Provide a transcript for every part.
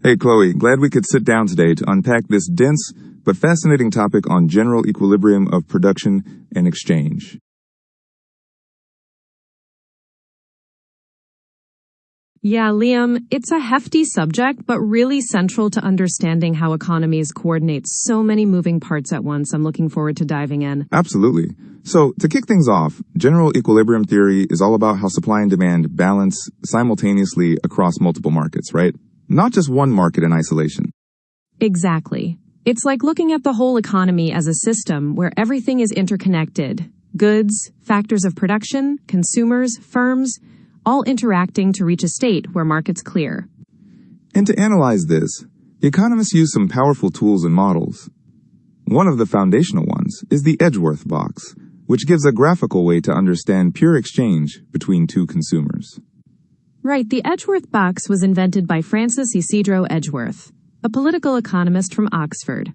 Hey Chloe, glad we could sit down today to unpack this dense but fascinating topic on general equilibrium of production and exchange. Yeah, Liam, it's a hefty subject, but really central to understanding how economies coordinate so many moving parts at once. I'm looking forward to diving in. Absolutely. So, to kick things off, general equilibrium theory is all about how supply and demand balance simultaneously across multiple markets, right? Not just one market in isolation. Exactly. It's like looking at the whole economy as a system where everything is interconnected. Goods, factors of production, consumers, firms, all interacting to reach a state where markets clear. And to analyze this, economists use some powerful tools and models. One of the foundational ones is the Edgeworth box, which gives a graphical way to understand pure exchange between two consumers. Right, the Edgeworth box was invented by Francis Isidro Edgeworth, a political economist from Oxford.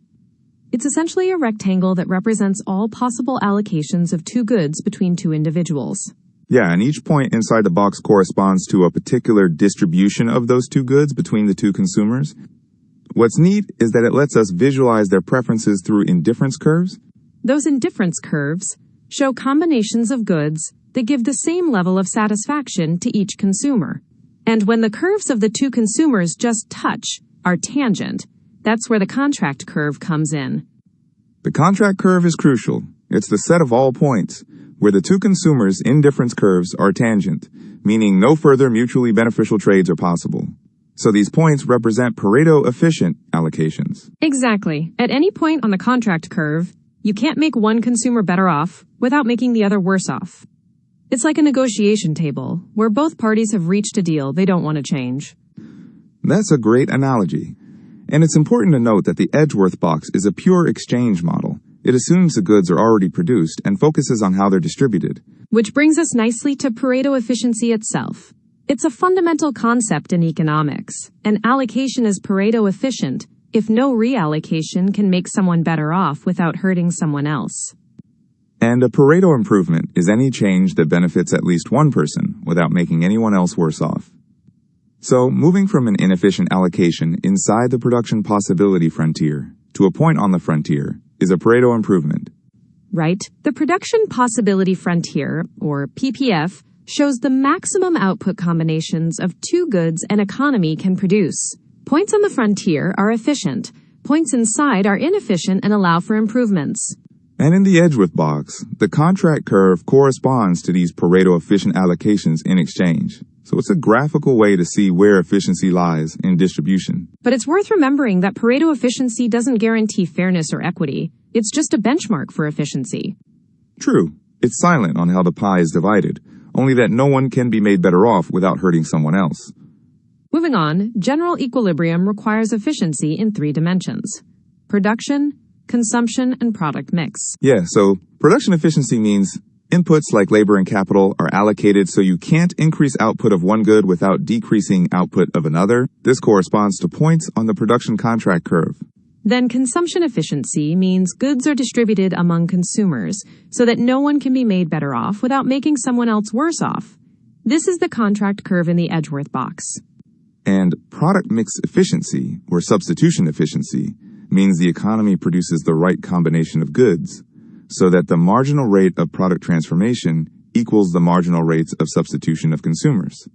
It's essentially a rectangle that represents all possible allocations of two goods between two individuals. Yeah, and each point inside the box corresponds to a particular distribution of those two goods between the two consumers. What's neat is that it lets us visualize their preferences through indifference curves. Those indifference curves show combinations of goods that give the same level of satisfaction to each consumer. And when the curves of the two consumers just touch, are tangent, that's where the contract curve comes in. The contract curve is crucial. It's the set of all points where the two consumers' indifference curves are tangent, meaning no further mutually beneficial trades are possible. So these points represent Pareto-efficient allocations. Exactly. At any point on the contract curve, you can't make one consumer better off without making the other worse off. It's like a negotiation table, where both parties have reached a deal they don't want to change. That's a great analogy. And it's important to note that the Edgeworth box is a pure exchange model. It assumes the goods are already produced and focuses on how they're distributed. Which brings us nicely to Pareto efficiency itself. It's a fundamental concept in economics. An allocation is Pareto efficient if no reallocation can make someone better off without hurting someone else. And a Pareto improvement is any change that benefits at least one person without making anyone else worse off. So, moving from an inefficient allocation inside the production possibility frontier to a point on the frontier is a Pareto improvement. Right. The production possibility frontier, or PPF, shows the maximum output combinations of two goods an economy can produce. Points on the frontier are efficient. Points inside are inefficient and allow for improvements. And in the Edgeworth box, the contract curve corresponds to these Pareto-efficient allocations in exchange. So it's a graphical way to see where efficiency lies in distribution. But it's worth remembering that Pareto efficiency doesn't guarantee fairness or equity. It's just a benchmark for efficiency. True. It's silent on how the pie is divided, only that no one can be made better off without hurting someone else. Moving on, general equilibrium requires efficiency in three dimensions: production, consumption, and product mix. Yeah, so production efficiency means inputs like labor and capital are allocated so you can't increase output of one good without decreasing output of another. This corresponds to points on the production contract curve. Then consumption efficiency means goods are distributed among consumers so that no one can be made better off without making someone else worse off. This is the contract curve in the Edgeworth box. And product mix efficiency, or substitution efficiency, means the economy produces the right combination of goods so that the marginal rate of product transformation equals the marginal rates of substitution of consumers.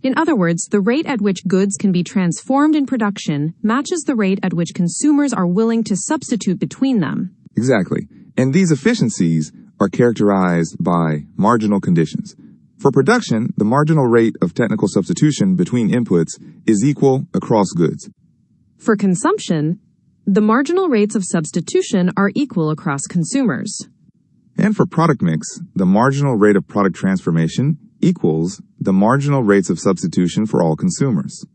In other words, the rate at which goods can be transformed in production matches the rate at which consumers are willing to substitute between them. Exactly. And these efficiencies are characterized by marginal conditions. For production, the marginal rate of technical substitution between inputs is equal across goods. For consumption, the marginal rates of substitution are equal across consumers. And for product mix, the marginal rate of product transformation equals the marginal rates of substitution for all consumers.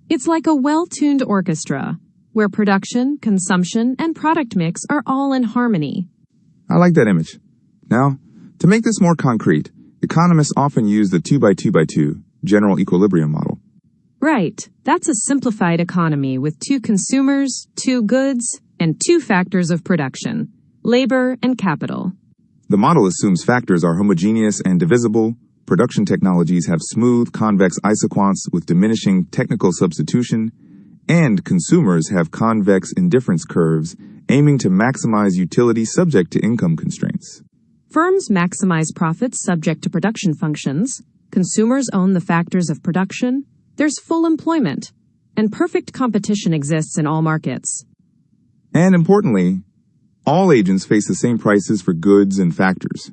It's like a well-tuned orchestra, where production, consumption, and product mix are all in harmony. I like that image. Now, to make this more concrete, economists often use the 2x2x2 general equilibrium model. Right. That's a simplified economy with two consumers, two goods, and two factors of production: labor and capital. The model assumes factors are homogeneous and divisible. Production technologies have smooth, convex isoquants with diminishing technical substitution, And consumers have convex indifference curves aiming to maximize utility subject to income constraints. Firms maximize profits subject to production functions. Consumers own the factors of production. There's full employment. And perfect competition exists in all markets. And importantly, all agents face the same prices for goods and factors.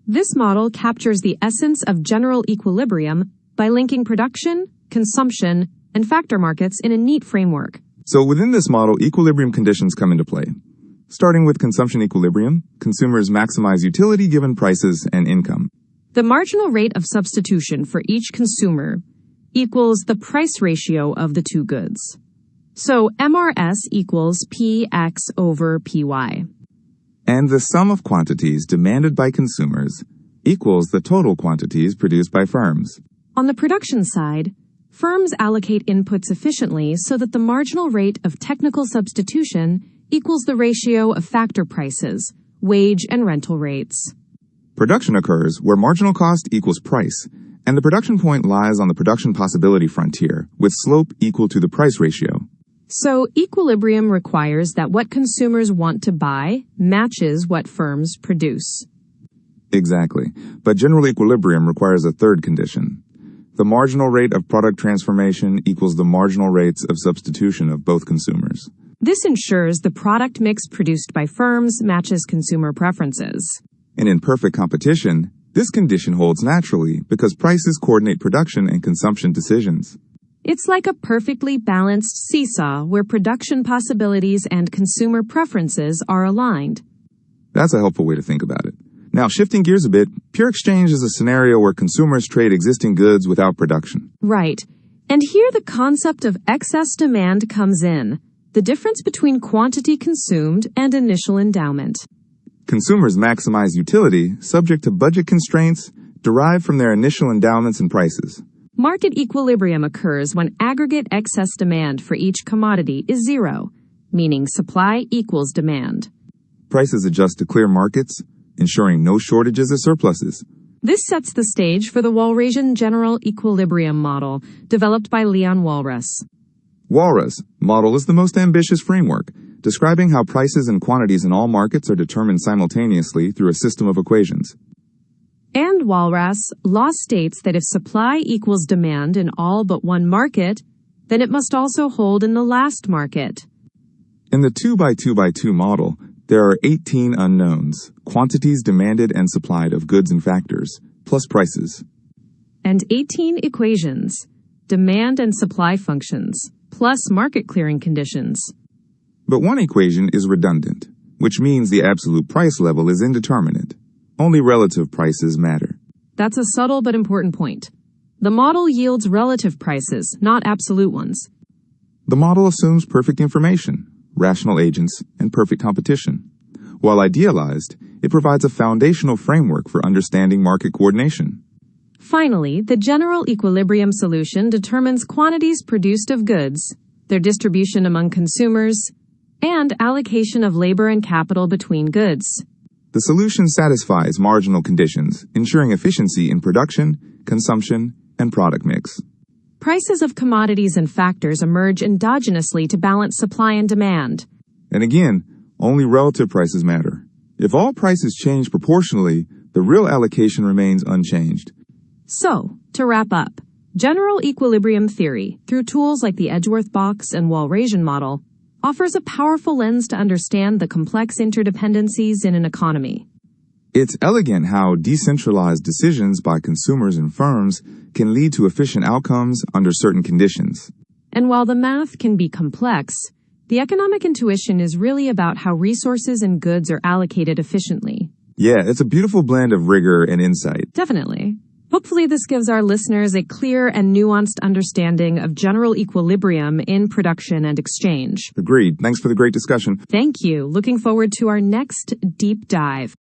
This model captures the essence of general equilibrium by linking production, consumption, and factor markets in a neat framework. So within this model, equilibrium conditions come into play. Starting with consumption equilibrium, consumers maximize utility given prices and income. The marginal rate of substitution for each consumer equals the price ratio of the two goods. So MRS equals PX over PY. And the sum of quantities demanded by consumers equals the total quantities produced by firms. On the production side, firms allocate inputs efficiently so that the marginal rate of technical substitution equals the ratio of factor prices, wage and rental rates. Production occurs where marginal cost equals price, and the production point lies on the production possibility frontier, with slope equal to the price ratio. So equilibrium requires that what consumers want to buy matches what firms produce. Exactly. But general equilibrium requires a third condition. The marginal rate of product transformation equals the marginal rates of substitution of both consumers. This ensures the product mix produced by firms matches consumer preferences. And in perfect competition, this condition holds naturally because prices coordinate production and consumption decisions. It's like a perfectly balanced seesaw where production possibilities and consumer preferences are aligned. That's a helpful way to think about it. Now, shifting gears a bit, pure exchange is a scenario where consumers trade existing goods without production. Right. And here the concept of excess demand comes in, the difference between quantity consumed and initial endowment. Consumers maximize utility subject to budget constraints derived from their initial endowments and prices. Market equilibrium occurs when aggregate excess demand for each commodity is zero, meaning supply equals demand. Prices adjust to clear markets, ensuring no shortages or surpluses. This sets the stage for the Walrasian General Equilibrium Model, developed by Leon Walras. Walras' model is the most ambitious framework, describing how prices and quantities in all markets are determined simultaneously through a system of equations. And Walras' law states that if supply equals demand in all but one market, then it must also hold in the last market. In the 2x2x2 model, there are 18 unknowns, quantities demanded and supplied of goods and factors, plus prices. And 18 equations, demand and supply functions, plus market clearing conditions. But one equation is redundant, which means the absolute price level is indeterminate. Only relative prices matter. That's a subtle but important point. The model yields relative prices, not absolute ones. The model assumes perfect information, rational agents, and perfect competition. While idealized, it provides a foundational framework for understanding market coordination. Finally, the general equilibrium solution determines quantities produced of goods, their distribution among consumers, and allocation of labor and capital between goods. The solution satisfies marginal conditions, ensuring efficiency in production, consumption, and product mix. Prices of commodities and factors emerge endogenously to balance supply and demand. And again, only relative prices matter. If all prices change proportionally, the real allocation remains unchanged. So, to wrap up, general equilibrium theory, through tools like the Edgeworth box and Walrasian model, offers a powerful lens to understand the complex interdependencies in an economy. It's elegant how decentralized decisions by consumers and firms can lead to efficient outcomes under certain conditions. And while the math can be complex, the economic intuition is really about how resources and goods are allocated efficiently. Yeah, it's a beautiful blend of rigor and insight. Definitely. Hopefully this gives our listeners a clear and nuanced understanding of general equilibrium in production and exchange. Agreed. Thanks for the great discussion. Thank you. Looking forward to our next deep dive.